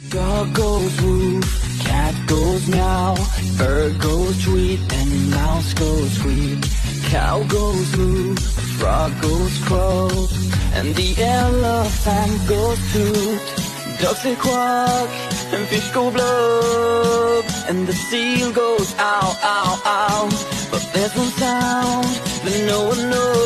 Dog goes woof, cat goes meow, bird goes tweet, and mouse goes squeak. Cow goes moo, frog goes croak, and the elephant goes toot. Ducks say quack, and fish go blub, and the seal goes ow, ow, ow. But there's one sound that no one knows.